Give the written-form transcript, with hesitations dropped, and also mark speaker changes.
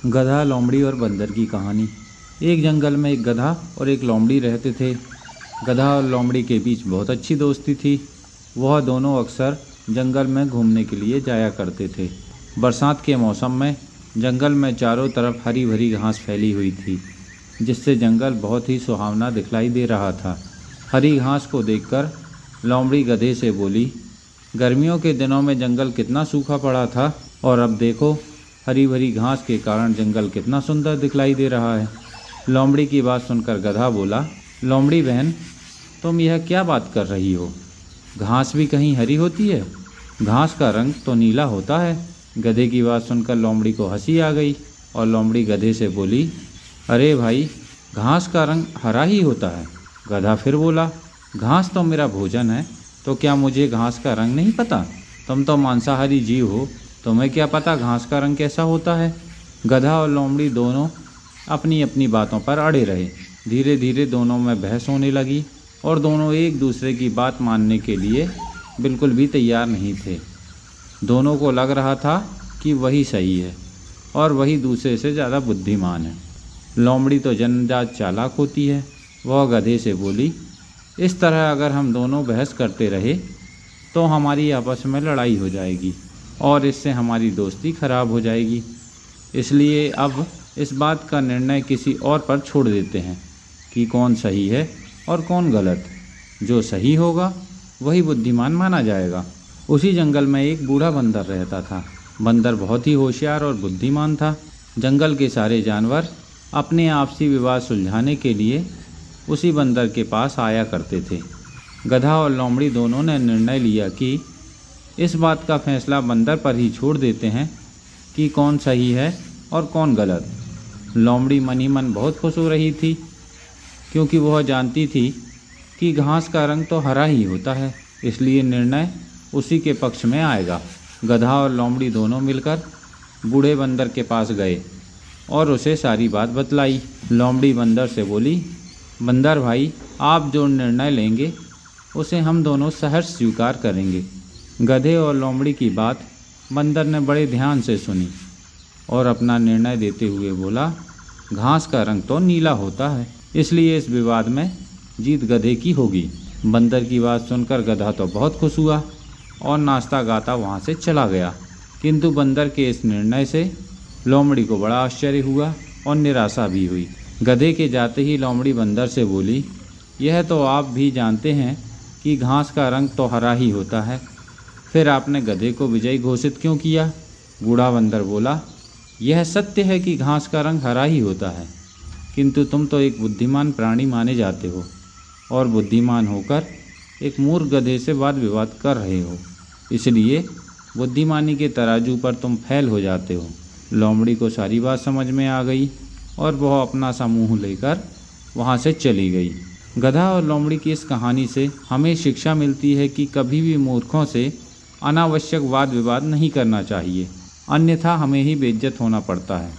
Speaker 1: गधा, लोमड़ी और बंदर की कहानी। एक जंगल में एक गधा और एक लोमड़ी रहते थे। गधा और लोमड़ी के बीच बहुत अच्छी दोस्ती थी। वह दोनों अक्सर जंगल में घूमने के लिए जाया करते थे। बरसात के मौसम में जंगल में चारों तरफ हरी भरी घास फैली हुई थी, जिससे जंगल बहुत ही सुहावना दिखलाई दे रहा था। हरी घास को देखकर लोमड़ी गधे से बोली, गर्मियों के दिनों में जंगल कितना सूखा पड़ा था और अब देखो हरी भरी घास के कारण जंगल कितना सुंदर दिखलाई दे रहा है। लोमड़ी की बात सुनकर गधा बोला, लोमड़ी बहन, तुम यह क्या बात कर रही हो? घास भी कहीं हरी होती है? घास का रंग तो नीला होता है। गधे की बात सुनकर लोमड़ी को हंसी आ गई और लोमड़ी गधे से बोली, अरे भाई, घास का रंग हरा ही होता है। गधा फिर बोला, घास तो मेरा भोजन है, तो क्या मुझे घास का रंग नहीं पता? तुम तो मांसाहारी जीव हो, तुम्हें क्या पता घास का रंग कैसा होता है? गधा और लोमड़ी दोनों अपनी अपनी बातों पर अड़े रहे। धीरे धीरे दोनों में बहस होने लगी और दोनों एक दूसरे की बात मानने के लिए बिल्कुल भी तैयार नहीं थे। दोनों को लग रहा था कि वही सही है और वही दूसरे से ज़्यादा बुद्धिमान है। लोमड़ी तो जन्मजात चालाक होती है। वह गधे से बोली, इस तरह अगर हम दोनों बहस करते रहे तो हमारी आपस में लड़ाई हो जाएगी और इससे हमारी दोस्ती खराब हो जाएगी। इसलिए अब इस बात का निर्णय किसी और पर छोड़ देते हैं कि कौन सही है और कौन गलत। जो सही होगा वही बुद्धिमान माना जाएगा। उसी जंगल में एक बूढ़ा बंदर रहता था। बंदर बहुत ही होशियार और बुद्धिमान था। जंगल के सारे जानवर अपने आपसी विवाद सुलझाने के लिए उसी बंदर के पास आया करते थे। गधा और लोमड़ी दोनों ने निर्णय लिया कि इस बात का फैसला बंदर पर ही छोड़ देते हैं कि कौन सही है और कौन गलत। लोमड़ी मन ही मन बहुत खुश हो रही थी, क्योंकि वह जानती थी कि घास का रंग तो हरा ही होता है, इसलिए निर्णय उसी के पक्ष में आएगा। गधा और लोमड़ी दोनों मिलकर बूढ़े बंदर के पास गए और उसे सारी बात बतलाई। लोमड़ी बंदर से बोली, बंदर भाई, आप जो निर्णय लेंगे उसे हम दोनों सहर्ष स्वीकार करेंगे। गधे और लोमड़ी की बात बंदर ने बड़े ध्यान से सुनी और अपना निर्णय देते हुए बोला, घास का रंग तो नीला होता है, इसलिए इस विवाद में जीत गधे की होगी। बंदर की बात सुनकर गधा तो बहुत खुश हुआ और नाचता गाता वहाँ से चला गया। किंतु बंदर के इस निर्णय से लोमड़ी को बड़ा आश्चर्य हुआ और निराशा भी हुई। गधे के जाते ही लोमड़ी बंदर से बोली, यह तो आप भी जानते हैं कि घास का रंग तो हरा ही होता है, फिर आपने गधे को विजयी घोषित क्यों किया? बूढ़ा बंदर बोला, यह सत्य है कि घास का रंग हरा ही होता है, किंतु तुम तो एक बुद्धिमान प्राणी माने जाते हो और बुद्धिमान होकर एक मूर्ख गधे से वाद विवाद कर रहे हो, इसलिए बुद्धिमानी के तराजू पर तुम फेल हो जाते हो। लोमड़ी को सारी बात समझ में आ गई और वह अपना समूह लेकर वहाँ से चली गई। गधा और लोमड़ी की इस कहानी से हमें शिक्षा मिलती है कि कभी भी मूर्खों से अनावश्यक वाद विवाद नहीं करना चाहिए, अन्यथा हमें ही बेइज्जत होना पड़ता है।